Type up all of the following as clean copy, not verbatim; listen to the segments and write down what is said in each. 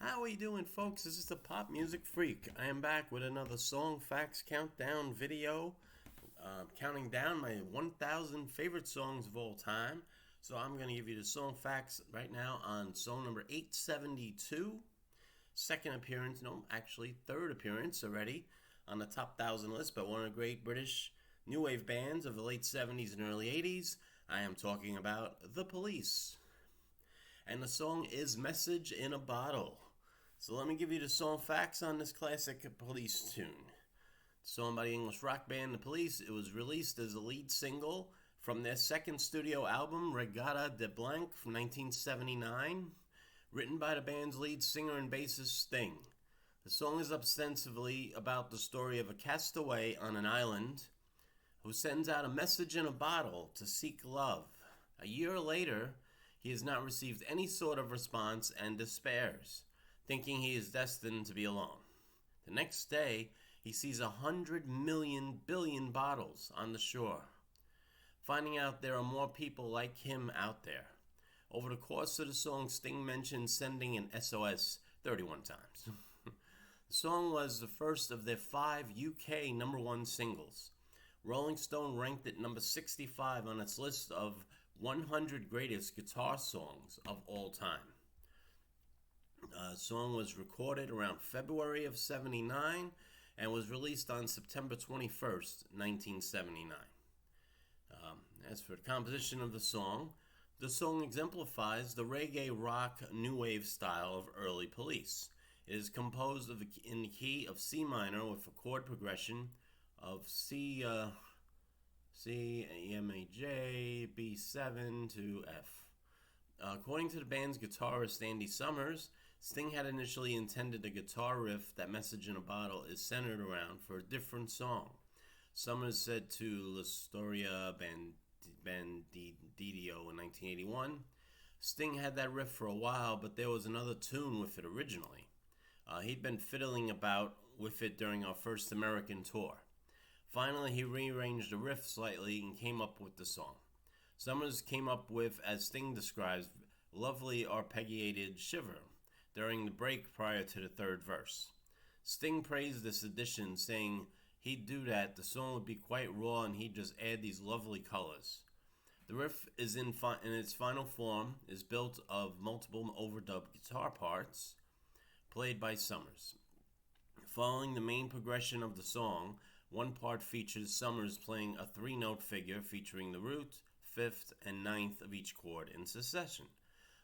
How are you doing, folks? This is the Pop Music Freak. I am back with another Song Facts Countdown video, counting down my 1,000 favorite songs of all time. So I'm going to give you the song facts right now on song number 872. Second appearance, no, actually third appearance already on the top 1,000 list by one of the great British new wave bands of the late 70s and early 80s. I am talking about The Police. And the song is Message in a Bottle. So let me give you the song facts on this classic Police tune. Song by the English rock band The Police. It was released as a lead single from their second studio album, Reggatta de Blanc, from 1979, written by the band's lead singer and bassist Sting. The song is ostensibly about the story of a castaway on an island who sends out a message in a bottle to seek love. A year later, he has not received any sort of response and despairs, thinking he is destined to be alone. The next day, he sees 100 million billion bottles on the shore, finding out there are more people like him out there. Over the course of the song, Sting mentioned sending an SOS 31 times. The song was the first of their 5 UK number one singles. Rolling Stone ranked it number 65 on its list of 100 greatest guitar songs of all time. The song was recorded around February of 79 and was released on September 21st, 1979. As for the composition of the song exemplifies the reggae rock new wave style of early Police. It is composed in the key of C minor with a chord progression of C, E, M, A, J, B7 to F. According to the band's guitarist Andy Summers, Sting had initially intended the guitar riff that Message in a Bottle is centered around for a different song. Summers said to La Storia Bandidio in 1981, Sting had that riff for a while, but there was another tune with it originally. He'd been fiddling about with it during our first American tour. Finally, he rearranged the riff slightly and came up with the song. Summers came up with, as Sting describes, lovely arpeggiated shiver during the break prior to the third verse. Sting praised this addition, saying he'd do that, the song would be quite raw and he'd just add these lovely colors. The riff is in its final form, is built of multiple overdubbed guitar parts played by Summers. Following the main progression of the song, one part features Summers playing a 3-note figure featuring the root, 5th, and 9th of each chord in succession.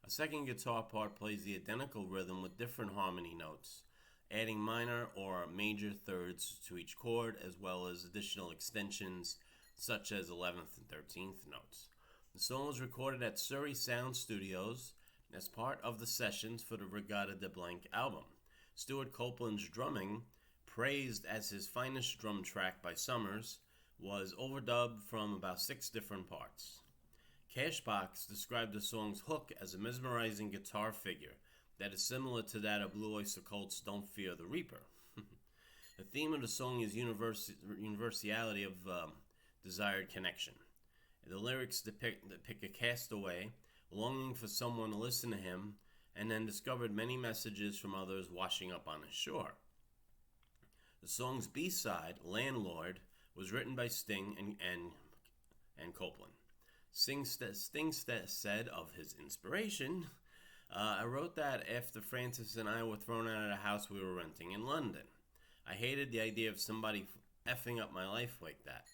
A second guitar part plays the identical rhythm with different harmony notes, adding minor or major thirds to each chord, as well as additional extensions such as 11th and 13th notes. The song was recorded at Surrey Sound Studios as part of the sessions for the Reggatta de Blanc album. Stuart Copeland's drumming, praised as his finest drum track by Summers, was overdubbed from about 6 different parts. Cashbox described the song's hook as a mesmerizing guitar figure that is similar to that of Blue Oyster Cult's Don't Fear the Reaper. The theme of the song is universality of desired connection. The lyrics depict a castaway longing for someone to listen to him, and then discovered many messages from others washing up on his shore. The song's B-side, Landlord, was written by Sting and Copeland. Sting said of his inspiration, I wrote that after Francis and I were thrown out of the house we were renting in London. I hated the idea of somebody effing up my life like that.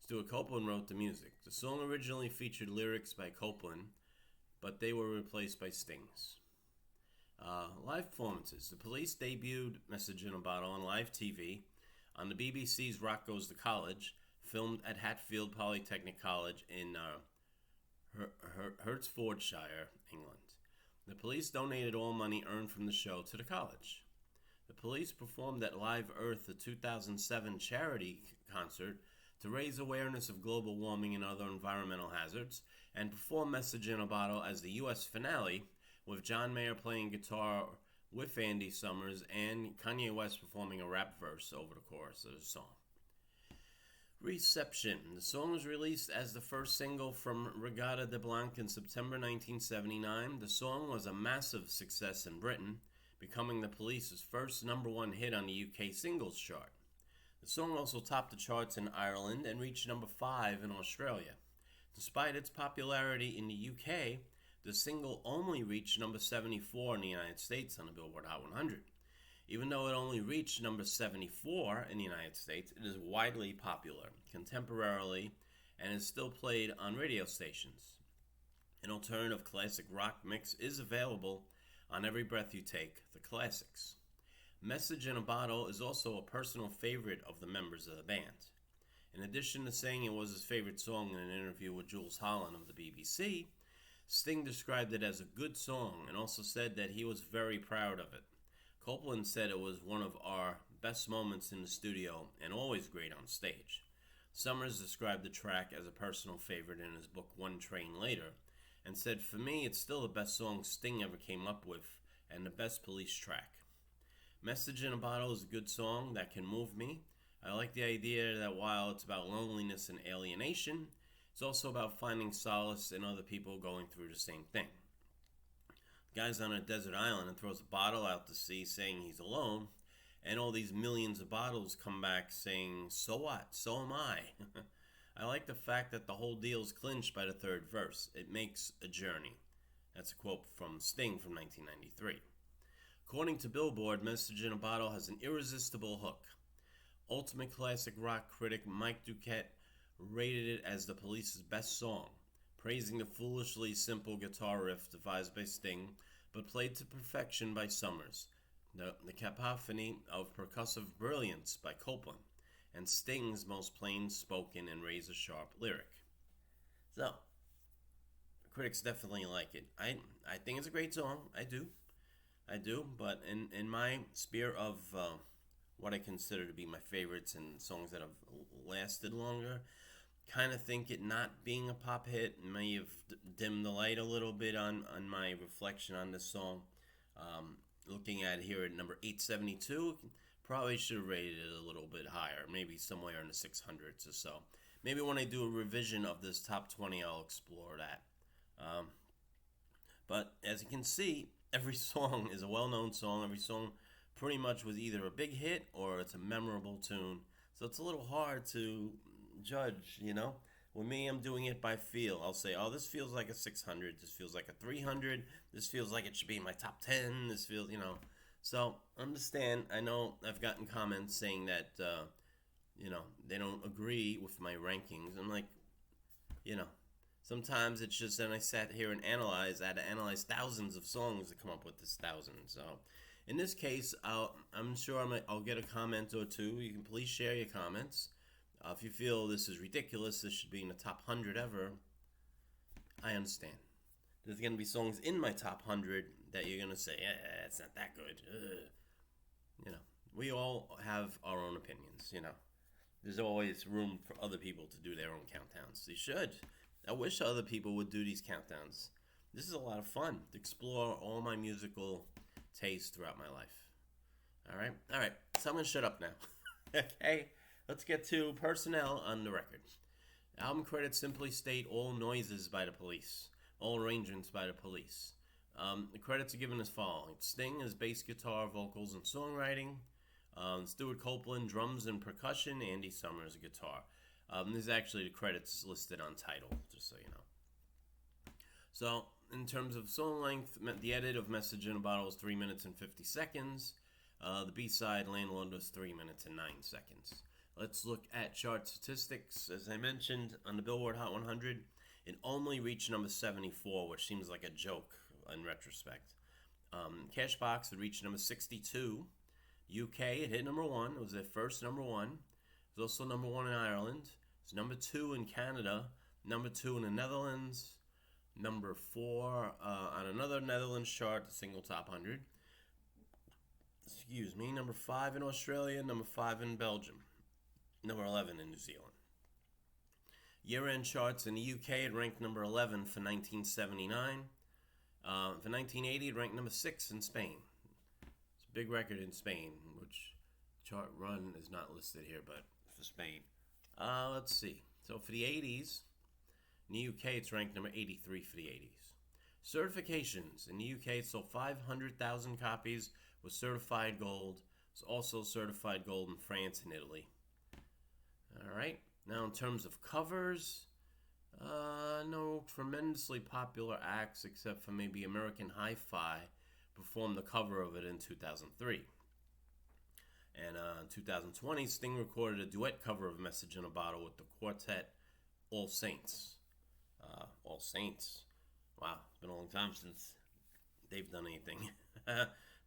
Stuart Copeland wrote the music. The song originally featured lyrics by Copeland, but they were replaced by Sting's. Live performances. The Police debuted Message in a Bottle on live TV on the BBC's Rock Goes to College, filmed at Hatfield Polytechnic College in Hertfordshire, England. The Police donated all money earned from the show to the college. The Police performed at Live Earth, the 2007 charity concert, to raise awareness of global warming and other environmental hazards, and performed Message in a Bottle as the U.S. finale, with John Mayer playing guitar with Andy Summers and Kanye West performing a rap verse over the chorus of the song. Reception. The song was released as the first single from Reggatta de Blanc in September 1979. The song was a massive success in Britain, becoming the Police's first #1 hit on the UK singles chart. The song also topped the charts in Ireland and reached number 5 in Australia. Despite its popularity in the UK, the single only reached number 74 in the United States on the Billboard Hot 100. Even though it only reached number 74 in the United States, it is widely popular contemporarily and is still played on radio stations. An alternative classic rock mix is available on Every Breath You Take, The Classics. Message in a Bottle is also a personal favorite of the members of the band. In addition to saying it was his favorite song in an interview with Jools Holland of the BBC, Sting described it as a good song and also said that he was very proud of it. Copeland said it was one of our best moments in the studio and always great on stage. Summers described the track as a personal favorite in his book One Train Later and said, "For me, it's still the best song Sting ever came up with and the best Police track. Message in a Bottle is a good song that can move me. I like the idea that while it's about loneliness and alienation, it's also about finding solace in other people going through the same thing. The guy's on a desert island and throws a bottle out to sea saying he's alone, and all these millions of bottles come back saying, so what? So am I." I like the fact that the whole deal's clinched by the third verse. It makes a journey. That's a quote from Sting from 1993. According to Billboard, Message in a Bottle has an irresistible hook. Ultimate classic rock critic Mike Duquette rated it as the Police's best song, praising the foolishly simple guitar riff devised by Sting, but played to perfection by Summers, the cacophony of percussive brilliance by Copeland, and Sting's most plain-spoken and razor-sharp lyric. So, critics definitely like it. I think it's a great song. I do, but in my sphere of what I consider to be my favorites and songs that have lasted longer, kind of think it not being a pop hit may have dimmed the light a little bit on my reflection on this song. Looking at it here at number 872, probably should have rated it a little bit higher, maybe somewhere in the 600s or so. Maybe when I do a revision of this top 20, I'll explore that. But as you can see, every song is a well-known song. Every song pretty much was either a big hit or it's a memorable tune. So it's a little hard to judge, With me, I'm doing it by feel. I'll say, oh, this feels like a 600. This feels like a 300. This feels like it should be in my top 10. This feels, So understand, I know I've gotten comments saying that, they don't agree with my rankings. I'm like, sometimes it's just, and I sat here and I had to analyze thousands of songs to come up with this 1,000. So in this case, I'm sure I'll get a comment or two. You can please share your comments. If you feel this is ridiculous, this should be in the top 100 ever, I understand. There's going to be songs in my top 100 that you're going to say, it's not that good. We all have our own opinions, There's always room for other people to do their own countdowns. They should. I wish other people would do these countdowns. This is a lot of fun to explore all my musical tastes throughout my life. All right. So I'm going to shut up now. Okay? Let's get to personnel on the record. Album credits simply state all noises by the Police, all arrangements by the Police. The credits are given as following. Sting as bass guitar, vocals, and songwriting. Stuart Copeland, drums and percussion. Andy Summers, guitar. This is actually the credits listed on Tidal, just so you know. So, in terms of song length, the edit of Message in a Bottle is 3 minutes and 50 seconds. The B-side, Landlord, was 3 minutes and 9 seconds. Let's look at chart statistics. As I mentioned, on the Billboard Hot 100, it only reached number 74, which seems like a joke in retrospect. Cashbox, it reached number 62. UK, it hit number 1. It was their first number 1. It was also number 1 in Ireland. It's number 2 in Canada. Number 2 in the Netherlands. Number 4 on another Netherlands chart, the single top 100. Number 5 in Australia. Number 5 in Belgium. Number 11 in New Zealand. Year-end charts in the UK, it ranked number 11 for 1979. For 1980, it ranked number 6 in Spain. It's a big record in Spain, which chart run is not listed here, but for Spain. Let's see. So for the 80s, in the UK, it's ranked number 83 for the 80s. Certifications. In the UK, it sold 500,000 copies with certified gold. It's also certified gold in France and Italy. All right. Now, in terms of covers, no tremendously popular acts except for maybe American Hi-Fi performed the cover of it in 2003. And in 2020, Sting recorded a duet cover of Message in a Bottle with the quartet All Saints. All Saints. Wow, it's been a long time since they've done anything.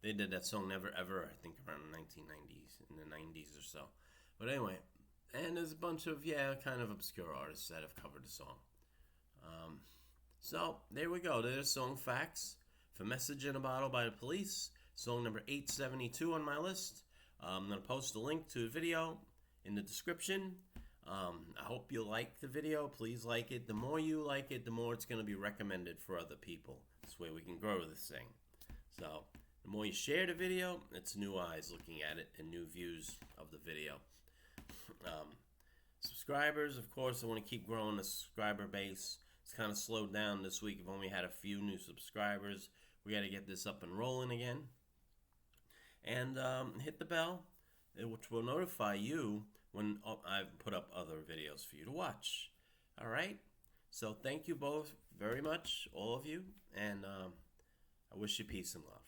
They did that song Never Ever, I think around the 1990s, in the 90s or so. But anyway, and there's a bunch of, kind of obscure artists that have covered the song. So, there we go. There's song facts for Message in a Bottle by the Police. Song number 872 on my list. I'm going to post a link to the video in the description. I hope you like the video. Please like it. The more you like it, the more it's going to be recommended for other people. This way we can grow this thing. So, the more you share the video, it's new eyes looking at it and new views of the video. Subscribers, of course, I want to keep growing the subscriber base. It's kind of slowed down this week. I've only had a few new subscribers. We got to get this up and rolling again. And hit the bell, which will notify you when I put up other videos for you to watch. All right? So thank you both very much, all of you, and I wish you peace and love.